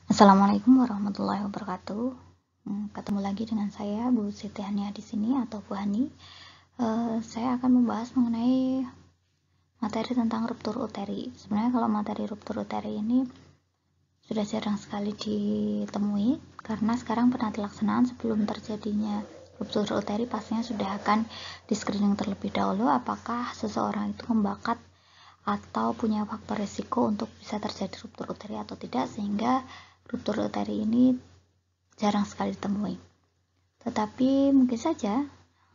Assalamualaikum warahmatullahi wabarakatuh. Ketemu lagi dengan saya Bu Siti Hania di sini atau Bu Hani. Saya akan membahas mengenai materi tentang ruptur uteri. Sebenarnya kalau materi ruptur uteri ini sudah jarang sekali ditemui karena sekarang penata laksanaan sebelum terjadinya ruptur uteri pastinya sudah akan di screening terlebih dahulu apakah seseorang itu membakat atau punya faktor risiko untuk bisa terjadi ruptur uteri atau tidak, sehingga ruptur uteri ini jarang sekali ditemui. Tetapi mungkin saja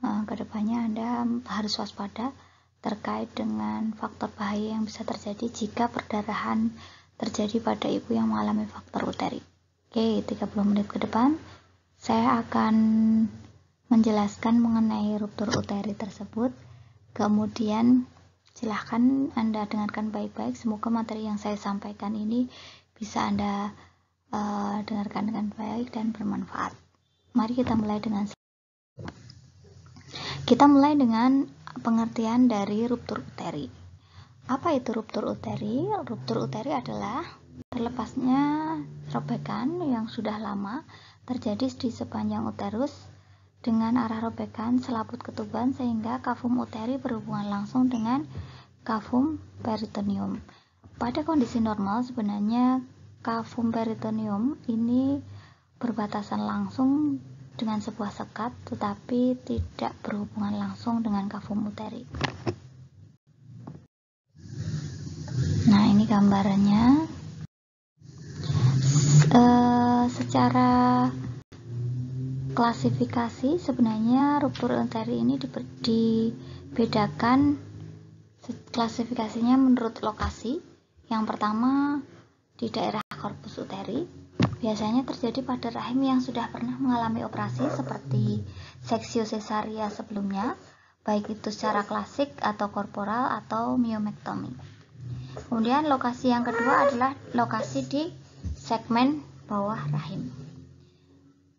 kedepannya Anda harus waspada terkait dengan faktor bahaya yang bisa terjadi jika perdarahan terjadi pada ibu yang mengalami faktor uteri. Oke, 30 menit ke depan saya akan menjelaskan mengenai ruptur uteri tersebut. Kemudian silahkan Anda dengarkan baik-baik. Semoga materi yang saya sampaikan ini bisa Anda dengarkan dengan baik dan bermanfaat. Mari kita mulai dengan pengertian dari ruptur uteri. Apa itu ruptur uteri? Ruptur uteri adalah terlepasnya robekan yang sudah lama terjadi di sepanjang uterus dengan arah robekan selaput ketuban sehingga kavum uteri berhubungan langsung dengan kavum peritoneum. Pada kondisi normal sebenarnya kavum peritoneum ini berbatasan langsung dengan sebuah sekat, tetapi tidak berhubungan langsung dengan kavum uteri. Nah, ini gambarannya. Secara klasifikasi sebenarnya ruptur uteri ini dibedakan klasifikasinya menurut lokasi. Yang pertama di daerah korpus uteri, biasanya terjadi pada rahim yang sudah pernah mengalami operasi seperti seksio sesaria sebelumnya, baik itu secara klasik atau korporal atau myomektomi. Kemudian lokasi yang kedua adalah lokasi di segmen bawah rahim.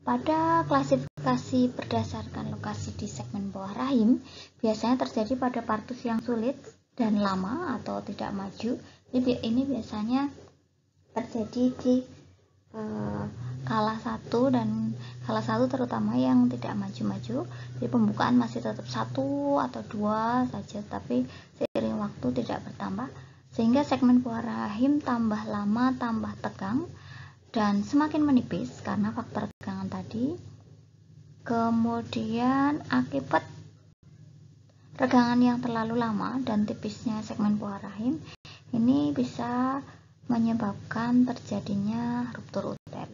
Pada klasifikasi berdasarkan lokasi di segmen bawah rahim, biasanya terjadi pada partus yang sulit dan lama atau tidak maju. Ini biasanya terjadi di kala 1 dan kala 1 terutama yang tidak maju-maju. Jadi pembukaan masih tetap 1 atau 2 saja, tapi seiring waktu tidak bertambah, sehingga segmen bawah rahim tambah lama, tambah tegang dan semakin menipis karena faktor tegangan tadi. Kemudian akibat tegangan yang terlalu lama dan tipisnya segmen bawah rahim ini bisa menyebabkan terjadinya ruptur uteri.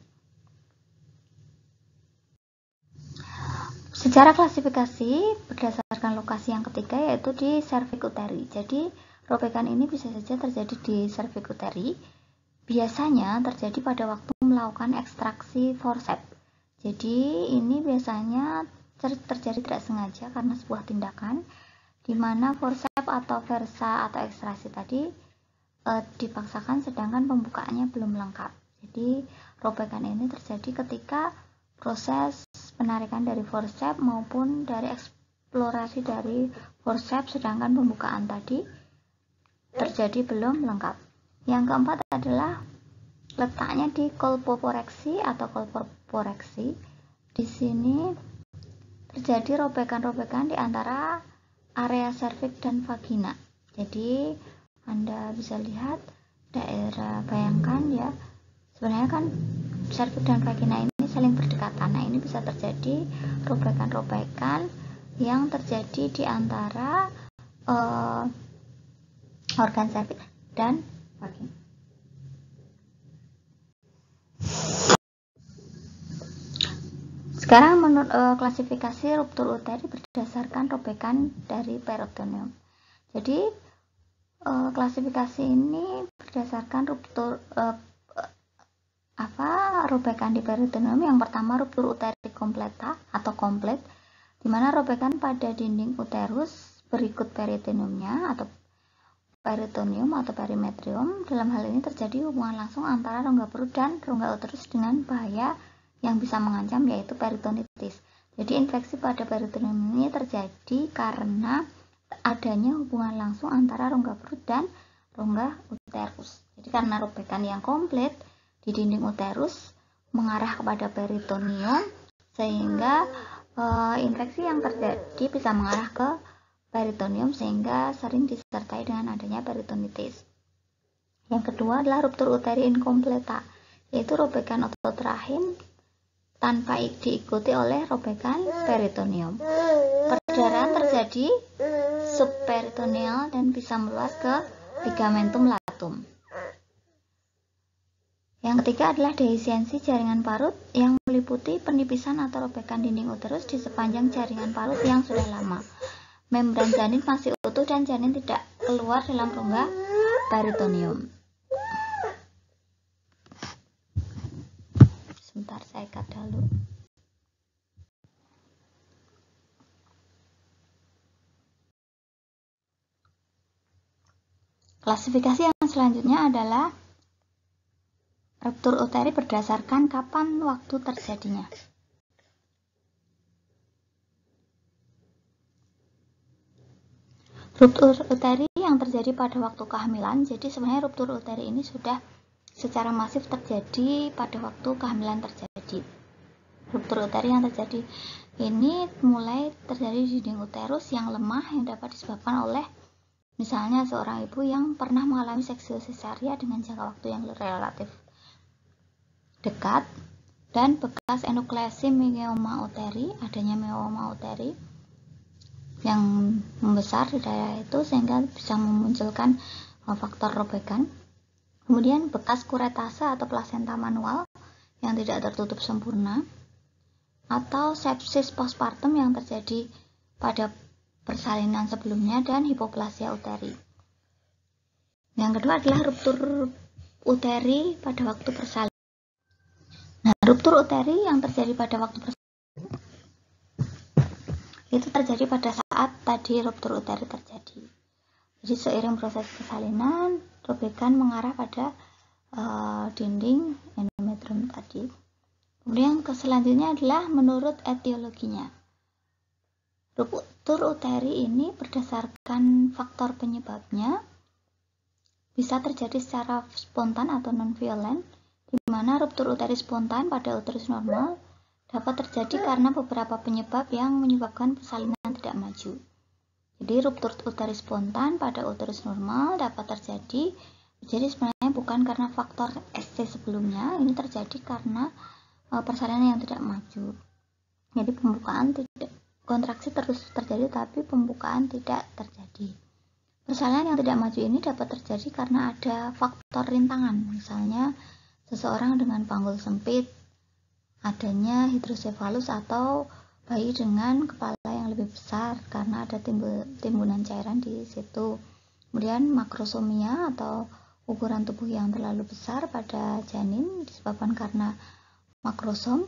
Secara klasifikasi berdasarkan lokasi yang ketiga yaitu di serviks uteri. Jadi robekan ini bisa saja terjadi di serviks uteri. Biasanya terjadi pada waktu melakukan ekstraksi forceps. Jadi ini biasanya terjadi tidak sengaja karena sebuah tindakan di mana forceps atau versa atau ekstraksi tadi dipaksakan sedangkan pembukaannya belum lengkap. Jadi robekan ini terjadi ketika proses penarikan dari forceps maupun dari eksplorasi dari forceps sedangkan pembukaan tadi terjadi belum lengkap. Yang keempat adalah letaknya di kolpoporeksi atau kolpoporeksi. Di sini terjadi robekan-robekan di antara area serviks dan vagina. Jadi Anda bisa lihat daerah, bayangkan ya, sebenarnya kan serviks dan vagina ini saling berdekatan. Nah, ini bisa terjadi robekan-robekan yang terjadi di antara organ serviks dan vagina. Sekarang menurut klasifikasi ruptur uteri berdasarkan robekan dari peritoneum. Jadi klasifikasi ini berdasarkan ruptur robekan di peritoneum. Yang pertama ruptur uteri kompleta atau komplit, di mana robekan pada dinding uterus berikut peritoneumnya atau peritoneum atau perimetrium. Dalam hal ini terjadi hubungan langsung antara rongga perut dan rongga uterus dengan bahaya yang bisa mengancam yaitu peritonitis. Jadi infeksi pada peritoneum ini terjadi karena adanya hubungan langsung antara rongga perut dan rongga uterus. Jadi karena robekan yang komplit di dinding uterus mengarah kepada peritoneum, sehingga infeksi yang terjadi bisa mengarah ke peritoneum sehingga sering disertai dengan adanya peritonitis. Yang kedua adalah ruptur uteri incompleta, yaitu robekan otot rahim tanpa diikuti oleh robekan peritoneum. Perdarahan terjadi subperitoneal dan bisa meluas ke ligamentum latum. Yang ketiga adalah dehiscensi jaringan parut yang meliputi penipisan atau robekan dinding uterus di sepanjang jaringan parut yang sudah lama. Membran janin masih utuh dan janin tidak keluar dalam rongga peritoneum. Sebentar, saya cut dulu. Klasifikasi yang selanjutnya adalah ruptur uteri berdasarkan kapan waktu terjadinya. Ruptur uteri yang terjadi pada waktu kehamilan, jadi sebenarnya ruptur uteri ini sudah secara masif terjadi pada waktu kehamilan terjadi. Ruptur uteri yang terjadi ini mulai terjadi di dinding uterus yang lemah yang dapat disebabkan oleh misalnya seorang ibu yang pernah mengalami seksio sesaria dengan jangka waktu yang relatif dekat, dan bekas enukleasi meoma uteri, adanya meoma uteri yang membesar di daerah itu sehingga bisa memunculkan faktor robekan. Kemudian bekas kuretase atau plasenta manual yang tidak tertutup sempurna, atau sepsis postpartum yang terjadi pada persalinan sebelumnya, dan hipoplasia uteri. Yang kedua adalah ruptur uteri pada waktu persalinan. Nah, ruptur uteri yang terjadi pada waktu persalinan itu terjadi pada saat tadi ruptur uteri terjadi. Jadi seiring proses persalinan, robekan mengarah pada dinding endometrium tadi. Kemudian selanjutnya adalah menurut etiologinya. Ruptur uteri ini berdasarkan faktor penyebabnya bisa terjadi secara spontan atau non-violent, di mana ruptur uteri spontan pada uterus normal dapat terjadi karena beberapa penyebab yang menyebabkan persalinan tidak maju. Jadi ruptur uteri spontan pada uterus normal dapat terjadi, jadi sebenarnya bukan karena faktor SC sebelumnya, ini terjadi karena persalinan yang tidak maju. Jadi pembukaan tidak, kontraksi terus terjadi tapi pembukaan tidak terjadi. Persalinan yang tidak maju ini dapat terjadi karena ada faktor rintangan, misalnya seseorang dengan panggul sempit, adanya hidrosefalus atau bayi dengan kepala yang lebih besar karena ada timbunan cairan di situ. Kemudian makrosomia atau ukuran tubuh yang terlalu besar pada janin disebabkan karena makrosom.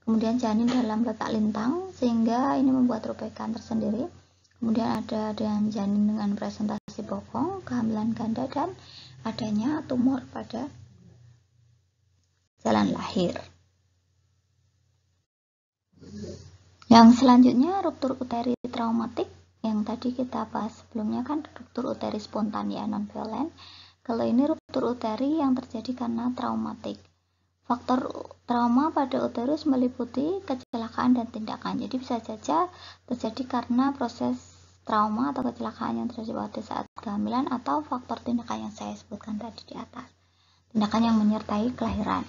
Kemudian janin dalam letak lintang sehingga ini membuat robekan tersendiri. Kemudian ada janin dengan presentasi bokong, kehamilan ganda, dan adanya tumor pada jalan lahir. Yang selanjutnya ruptur uteri traumatik, yang tadi kita bahas sebelumnya kan ruptur uteri spontan ya, non-violent. Kalau ini ruptur uteri yang terjadi karena traumatik. Faktor trauma pada uterus meliputi kecelakaan dan tindakan. Jadi bisa saja terjadi karena proses trauma atau kecelakaan yang terjadi pada saat kehamilan atau faktor tindakan yang saya sebutkan tadi di atas. Tindakan yang menyertai kelahiran.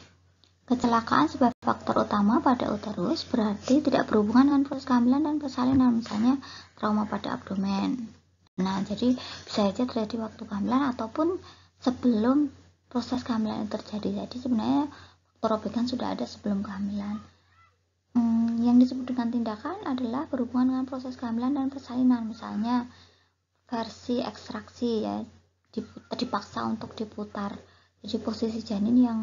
Kecelakaan sebagai faktor utama pada uterus berarti tidak berhubungan dengan proses kehamilan dan persalinan, misalnya trauma pada abdomen. Nah, jadi bisa saja terjadi waktu kehamilan ataupun sebelum proses kehamilan itu terjadi. Jadi sebenarnya robekan sudah ada sebelum kehamilan. Yang disebut dengan tindakan adalah berhubungan dengan proses kehamilan dan persalinan, misalnya versi ekstraksi ya, dipaksa untuk diputar. Jadi posisi janin yang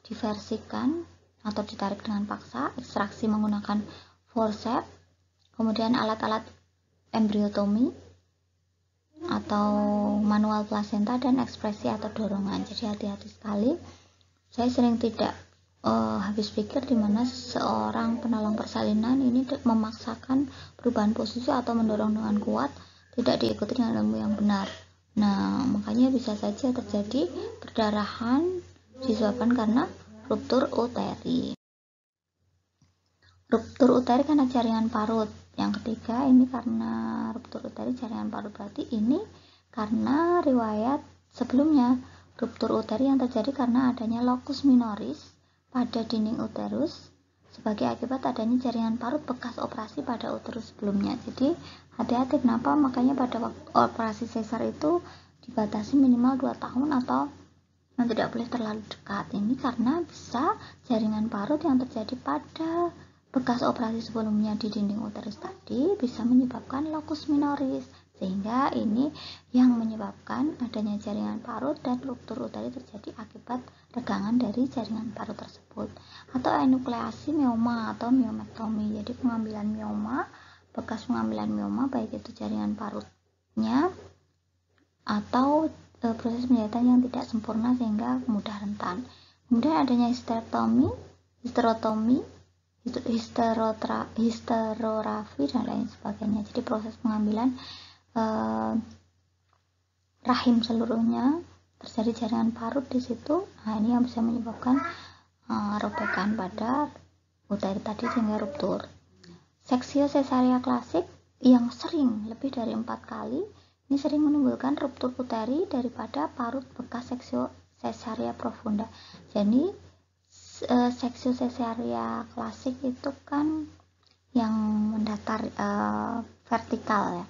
diversikan atau ditarik dengan paksa, ekstraksi menggunakan forceps, kemudian alat-alat embriotomi atau manual plasenta, dan ekspresi atau dorongan. Jadi hati-hati sekali. Saya sering tidak habis pikir di mana seorang penolong persalinan ini memaksakan perubahan posisi atau mendorong dengan kuat, tidak diikuti dengan ilmu yang benar. Nah, makanya bisa saja terjadi perdarahan disebabkan karena ruptur uteri. Ruptur uteri karena jaringan parut. Yang ketiga ini karena ruptur uteri jaringan parut, berarti ini karena riwayat sebelumnya ruptur uteri yang terjadi karena adanya locus minoris pada dinding uterus sebagai akibat adanya jaringan parut bekas operasi pada uterus sebelumnya. Jadi hati-hati, kenapa makanya pada waktu operasi sesar itu dibatasi minimal 2 tahun atau tidak boleh terlalu dekat. Ini karena bisa jaringan parut yang terjadi pada bekas operasi sebelumnya di dinding uterus tadi bisa menyebabkan locus minoris, sehingga ini yang menyebabkan adanya jaringan parut dan ruptur uteri terjadi akibat regangan dari jaringan parut tersebut. Atau enukleasi mioma atau miomektomi, jadi pengambilan mioma, bekas pengambilan mioma baik itu jaringan parutnya atau proses penjahitan yang tidak sempurna sehingga mudah rentan. Kemudian adanya histerotomi, histerorafi dan lain sebagainya. Jadi proses pengambilan rahim seluruhnya terjadi jaringan parut di situ. Nah, ini yang bisa menyebabkan robekan pada uteri tadi sehingga ruptur. Seksio sesaria klasik yang sering lebih dari 4 kali ini sering menimbulkan ruptur uteri daripada parut bekas seksio sesaria profunda. Jadi seksio sesaria klasik itu kan yang mendatar vertikal ya,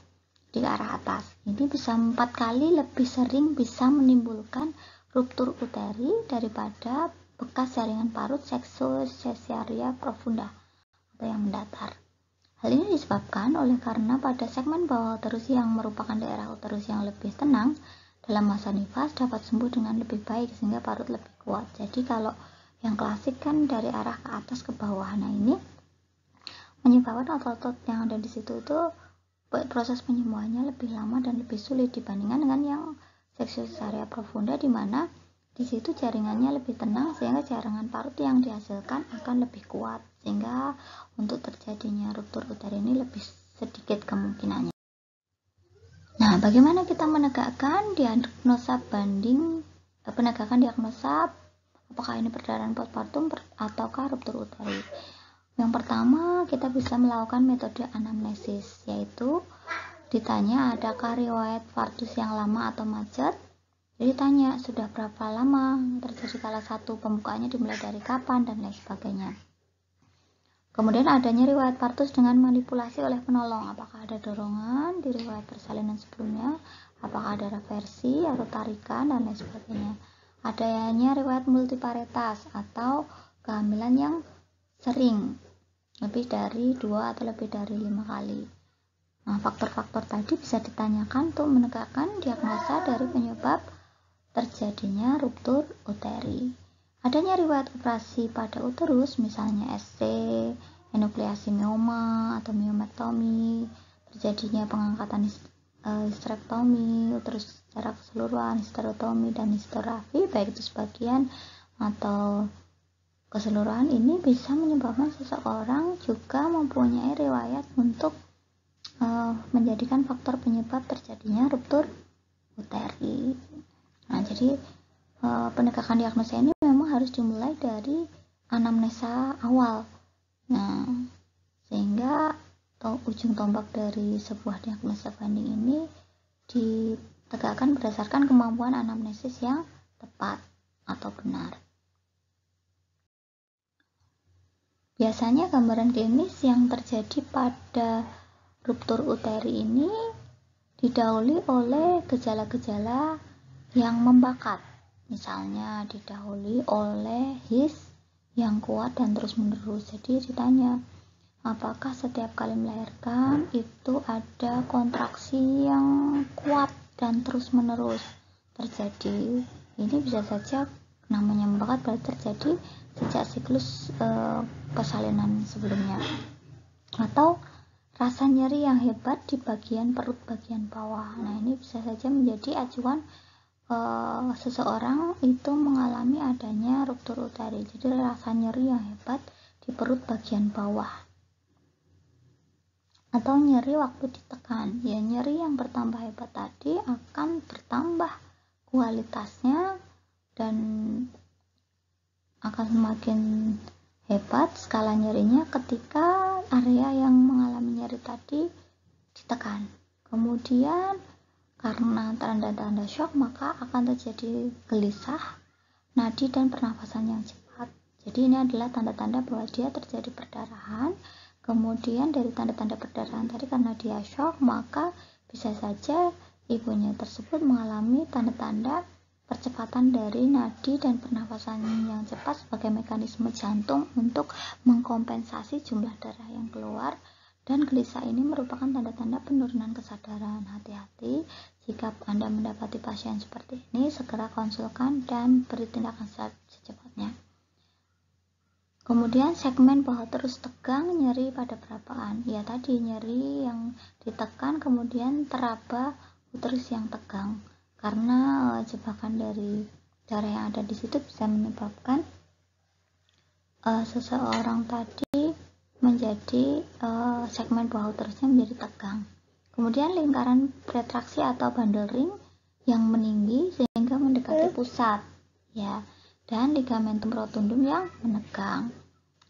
di arah atas. Ini bisa 4 kali lebih sering bisa menimbulkan ruptur uteri daripada bekas jaringan parut seksio sesaria profunda atau yang mendatar. Hal ini disebabkan oleh karena pada segmen bawah uterus yang merupakan daerah uterus yang lebih tenang dalam masa nifas dapat sembuh dengan lebih baik sehingga parut lebih kuat. Jadi kalau yang klasik kan dari arah ke atas ke bawah, nah ini menyebabkan otot-otot yang ada di situ itu proses penyembuhannya lebih lama dan lebih sulit dibandingkan dengan yang seksio sesaria profunda, di mana di situ jaringannya lebih tenang sehingga jaringan parut yang dihasilkan akan lebih kuat, sehingga untuk terjadinya ruptur uteri ini lebih sedikit kemungkinannya. Nah, bagaimana kita menegakkan diagnosa penegakan diagnosa apakah ini perdarahan postpartum ataukah ruptur uteri? Yang pertama, kita bisa melakukan metode anamnesis, yaitu ditanya adakah riwayat partus yang lama atau macet. Jadi tanya sudah berapa lama terjadi salah satu, pembukaannya dimulai dari kapan dan lain sebagainya. Kemudian adanya riwayat partus dengan manipulasi oleh penolong, apakah ada dorongan di riwayat persalinan sebelumnya, apakah ada reversi atau tarikan dan lain sebagainya. Adanya riwayat multiparetas atau kehamilan yang sering lebih dari 2 atau lebih dari 5 kali. Nah, faktor-faktor tadi bisa ditanyakan untuk menegakkan diagnosa dari penyebab terjadinya ruptur uteri. Adanya riwayat operasi pada uterus, misalnya SC, enukleasi mioma atau miomektomi, terjadinya pengangkatan histerektomi, uterus secara keseluruhan, histerotomi dan histerorafi, baik itu sebagian atau keseluruhan, ini bisa menyebabkan seseorang juga mempunyai riwayat untuk menjadikan faktor penyebab terjadinya ruptur uteri. Nah, jadi penegakan diagnosa ini memang harus dimulai dari anamnesa awal. Nah, sehingga ujung tombak dari sebuah diagnosa banding ini ditegakkan berdasarkan kemampuan anamnesis yang tepat atau benar. Biasanya gambaran klinis yang terjadi pada ruptur uteri ini didahului oleh gejala-gejala yang membakat, misalnya didahului oleh his yang kuat dan terus-menerus. Jadi ditanya apakah setiap kali melahirkan itu ada kontraksi yang kuat dan terus-menerus terjadi. Ini bisa saja namanya membakat berarti terjadi sejak siklus persalinan sebelumnya. Atau rasa nyeri yang hebat di bagian perut bagian bawah. Nah, ini bisa saja menjadi acuan seseorang itu mengalami adanya ruptur uteri. Jadi rasa nyeri yang hebat di perut bagian bawah atau nyeri waktu ditekan. Ya, nyeri yang bertambah hebat tadi akan bertambah kualitasnya dan akan semakin hebat skala nyerinya ketika area yang mengalami nyeri tadi ditekan. Kemudian karena tanda-tanda shock maka akan terjadi gelisah, nadi dan pernafasan yang cepat. Jadi ini adalah tanda-tanda bahwa dia terjadi perdarahan. Kemudian dari tanda-tanda perdarahan tadi karena dia shock maka bisa saja ibunya tersebut mengalami tanda-tanda percepatan dari nadi dan pernafasan yang cepat sebagai mekanisme jantung untuk mengkompensasi jumlah darah yang keluar. Dan gelisah ini merupakan tanda-tanda penurunan kesadaran. Hati-hati jika Anda mendapati pasien seperti ini, segera konsulkan dan beri tindakan secepatnya. Kemudian segmen bawah terus tegang, nyeri pada perabaan. Ya tadi nyeri yang ditekan, kemudian teraba uterus yang tegang. Karena jebakan dari darah yang ada di situ bisa menyebabkan seseorang tadi menjadi segmen bawah uterusnya menjadi tegang. Kemudian lingkaran retraksi atau bundle ring yang meninggi sehingga mendekati pusat, ya, dan ligamentum rotundum yang menegang.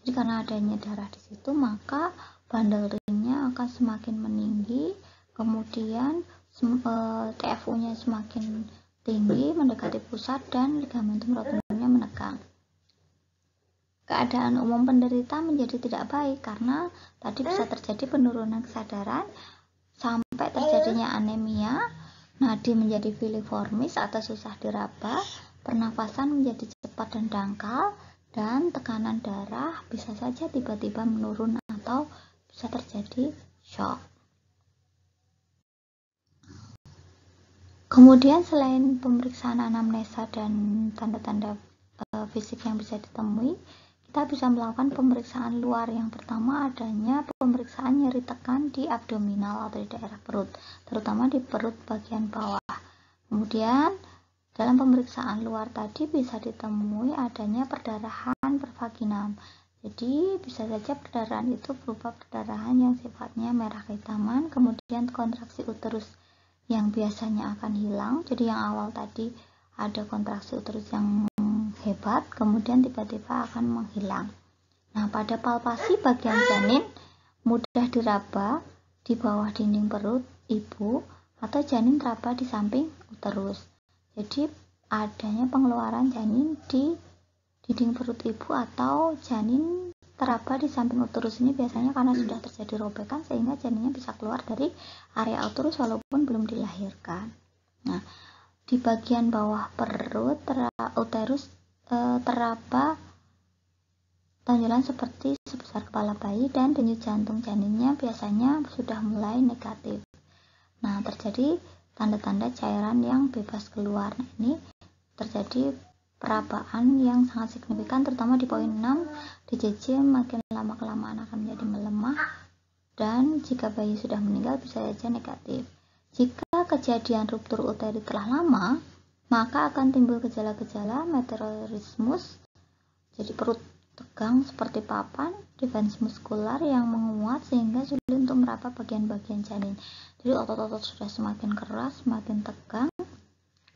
Jadi karena adanya darah di situ maka bundle ringnya akan semakin meninggi, kemudian TFU-nya semakin tinggi mendekati pusat dan ligamentum rotundumnya menegang. Keadaan umum penderita menjadi tidak baik karena tadi bisa terjadi penurunan kesadaran sampai terjadinya anemia, nadi menjadi filiformis atau susah diraba, pernafasan menjadi cepat dan dangkal, dan tekanan darah bisa saja tiba-tiba menurun atau bisa terjadi shock. Kemudian selain pemeriksaan anamnesa dan tanda-tanda fisik yang bisa ditemui, kita bisa melakukan pemeriksaan luar. Yang pertama adanya pemeriksaan nyeri tekan di abdominal atau di daerah perut, terutama di perut bagian bawah. Kemudian dalam pemeriksaan luar tadi bisa ditemui adanya perdarahan pervaginam. Jadi bisa saja perdarahan itu berupa perdarahan yang sifatnya merah kehitaman, kemudian kontraksi uterus yang biasanya akan hilang. Jadi yang awal tadi ada kontraksi uterus yang hebat, kemudian tiba-tiba akan menghilang. Nah, pada palpasi bagian janin mudah diraba di bawah dinding perut ibu atau janin teraba di samping uterus. Jadi adanya pengeluaran janin di dinding perut ibu atau janin teraba di samping uterus ini biasanya karena sudah terjadi robekan sehingga janinnya bisa keluar dari area uterus walaupun belum dilahirkan. Nah, di bagian bawah perut uterus teraba tonjolan seperti sebesar kepala bayi dan denyut jantung janinnya biasanya sudah mulai negatif. Nah, terjadi tanda-tanda cairan yang bebas keluar. Nah, ini terjadi perabaan yang sangat signifikan terutama di poin 6. DJJ makin lama kelamaan akan menjadi melemah dan jika bayi sudah meninggal bisa saja negatif. Jika kejadian ruptur uteri telah lama, maka akan timbul gejala-gejala meteorismus, jadi perut tegang seperti papan, defense muskular yang menguat sehingga sulit untuk meraba bagian-bagian janin. Jadi otot-otot sudah semakin keras, semakin tegang,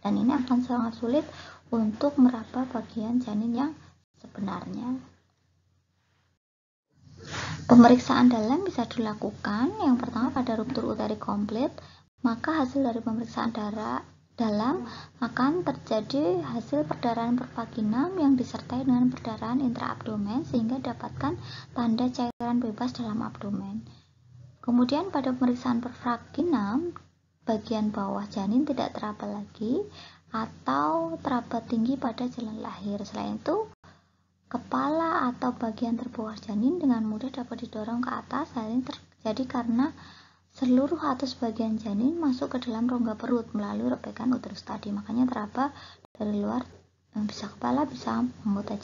dan ini akan sangat sulit untuk meraba bagian janin yang sebenarnya. Pemeriksaan dalam bisa dilakukan. Yang pertama pada ruptur uteri komplit, maka hasil dari pemeriksaan darah dalam akan terjadi hasil perdarahan pervaginam yang disertai dengan perdarahan intraabdomen sehingga dapatkan tanda cairan bebas dalam abdomen. Kemudian pada pemeriksaan pervaginam bagian bawah janin tidak teraba lagi atau teraba tinggi pada jalan lahir. Selain itu kepala atau bagian terbawah janin dengan mudah dapat didorong ke atas. Hal ini terjadi karena seluruh atau sebagian janin masuk ke dalam rongga perut melalui robekan uterus tadi. Makanya teraba dari luar, bisa kepala, bisa anggota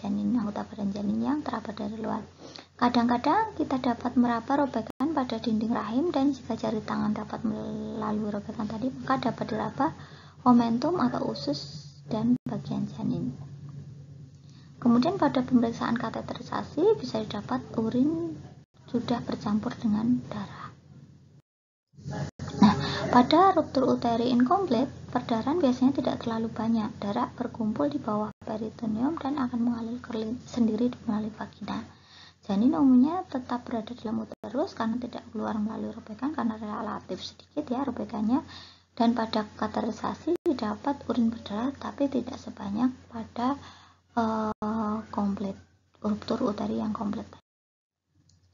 badan janin yang teraba dari luar. Kadang-kadang kita dapat meraba robekan pada dinding rahim dan jika jari tangan dapat melalui robekan tadi, maka dapat diraba omentum atau usus dan bagian janin. Kemudian pada pemeriksaan kateterisasi bisa didapat urin sudah bercampur dengan darah. Nah, Pada ruptur uteri incomplete, perdarahan biasanya tidak terlalu banyak. Darah berkumpul di bawah peritoneum dan akan mengalir sendiri melalui vagina. Janin umumnya tetap berada dalam uterus karena tidak keluar melalui robekan karena relatif sedikit ya robekannya. Dan pada kateterisasi didapat urin berdarah tapi tidak sebanyak pada ruptur uteri yang komplit.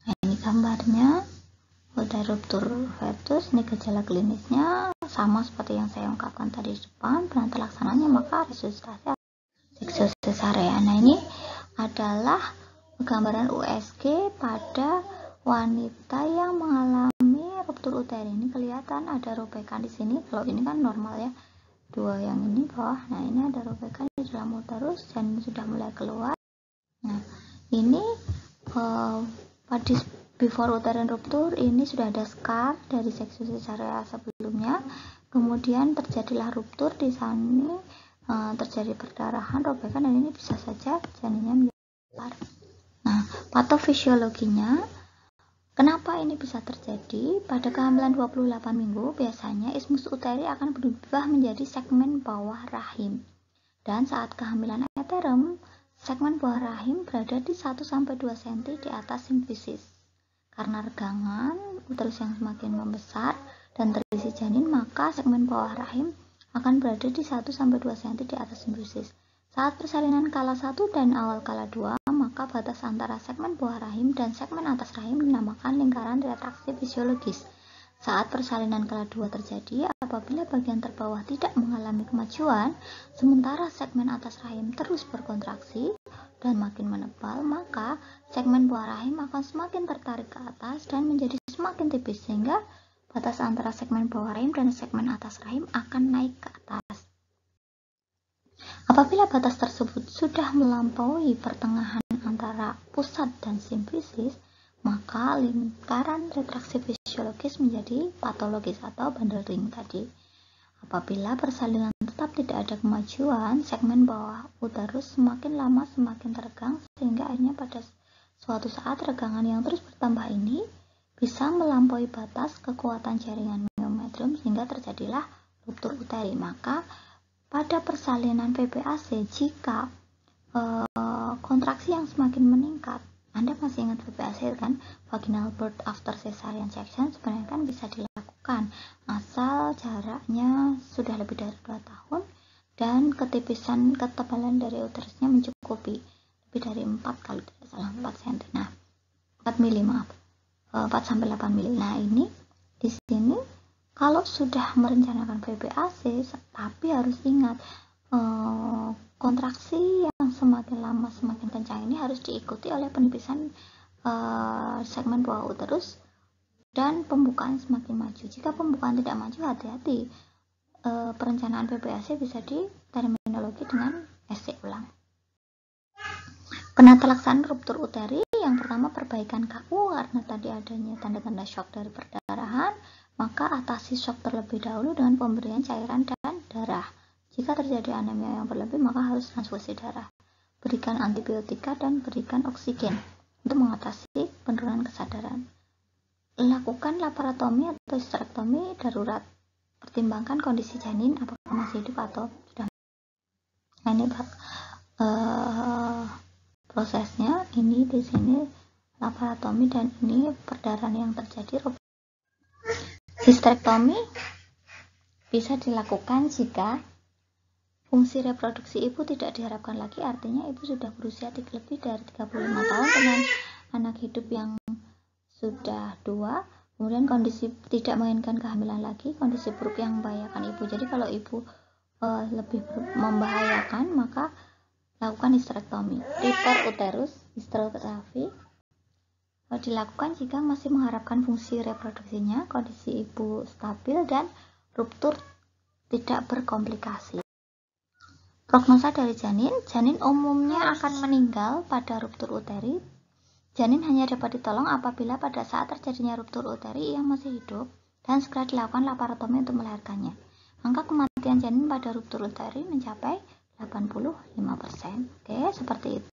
Nah, ini gambarnya. Pada ruptur fetus, ini gejala klinisnya sama seperti yang saya ungkapkan tadi di depan. Penata laksananya maka resusitasi seksus cesarea. Nah, ini adalah gambaran USG pada wanita yang mengalami ruptur uteri. Ini kelihatan ada robekan di sini. Kalau ini kan normal ya, dua yang ini bawah. Nah, ini ada robekan di dalam uterus dan sudah mulai keluar. Nah, ini pada before uterine rupture ini sudah ada scar dari seksus cesarea sebelumnya, kemudian terjadilah ruptur di sana, terjadi perdarahan, robekan, dan ini bisa saja janinnya menjadi besar. Nah, patofisiologinya, kenapa ini bisa terjadi? Pada kehamilan 28 minggu biasanya isthmus uteri akan berubah menjadi segmen bawah rahim, dan saat kehamilan eterem, segmen bawah rahim berada di 1-2 cm di atas simfisis. Karena regangan uterus yang semakin membesar dan terisi janin, maka segmen bawah rahim akan berada di 1-2 cm di atas simfisis. Saat persalinan kala 1 dan awal kala 2, maka batas antara segmen bawah rahim dan segmen atas rahim dinamakan lingkaran retraksi fisiologis. Saat persalinan kala 2 terjadi, apabila bagian terbawah tidak mengalami kemajuan, sementara segmen atas rahim terus berkontraksi dan makin menebal, maka segmen bawah rahim akan semakin tertarik ke atas dan menjadi semakin tipis, sehingga batas antara segmen bawah rahim dan segmen atas rahim akan naik ke atas. Apabila batas tersebut sudah melampaui pertengahan antara pusat dan simfisis, maka lingkaran retraksi fisiologis menjadi patologis atau bundle ring tadi. Apabila persalinan tetap tidak ada kemajuan, segmen bawah uterus semakin lama semakin teregang, sehingga akhirnya pada suatu saat regangan yang terus bertambah ini bisa melampaui batas kekuatan jaringan myometrium sehingga terjadilah ruptur uteri. Maka pada persalinan PPAC, jika kontraksi yang semakin meningkat, Anda masih ingat PPAC kan, vaginal birth after cesarean section, sebenarnya kan bisa dilakukan asal jaraknya sudah lebih dari 2 tahun dan ketebalan dari uterusnya mencukupi lebih dari 4 kalau tidak salah 4 cm. Nah, 4 mili maaf. 4-8 mili. Nah, ini di sini kalau sudah merencanakan PPAC, tapi harus ingat kontraksi yang semakin lama semakin kencang ini harus diikuti oleh penipisan segmen bawah uterus dan pembukaan semakin maju. Jika pembukaan tidak maju, hati-hati, perencanaan PPAC bisa di terminologi dengan SC ulang. Penata laksanaan ruptur uteri, yang pertama perbaikan KU karena tadi adanya tanda-tanda shock dari perdarahan, maka atasi shock terlebih dahulu dengan pemberian cairan dan darah. Jika terjadi anemia yang berlebih, maka harus transfusi darah. Berikan antibiotika dan berikan oksigen untuk mengatasi penurunan kesadaran. Lakukan laparotomi atau histerektomi darurat. Pertimbangkan kondisi janin apakah masih hidup atau sudah. Nah, ini prosesnya. Ini di sini laparotomi dan ini perdarahan yang terjadi. Histerektomi bisa dilakukan jika fungsi reproduksi ibu tidak diharapkan lagi, artinya ibu sudah berusia lebih dari 35 tahun dengan anak hidup yang sudah 2, kemudian kondisi tidak menginginkan kehamilan lagi, kondisi buruk yang membahayakan ibu. Jadi kalau ibu lebih membahayakan, maka lakukan histerektomi. Repair uterus, hysterotherapy dilakukan jika masih mengharapkan fungsi reproduksinya, kondisi ibu stabil dan ruptur tidak berkomplikasi. Prognosa dari janin umumnya akan meninggal pada ruptur uteri. Janin hanya dapat ditolong apabila pada saat terjadinya ruptur uteri ia masih hidup dan segera dilakukan laparotomi untuk melahirkannya. Angka kematian janin pada ruptur uteri mencapai 85%. Oke, seperti itu.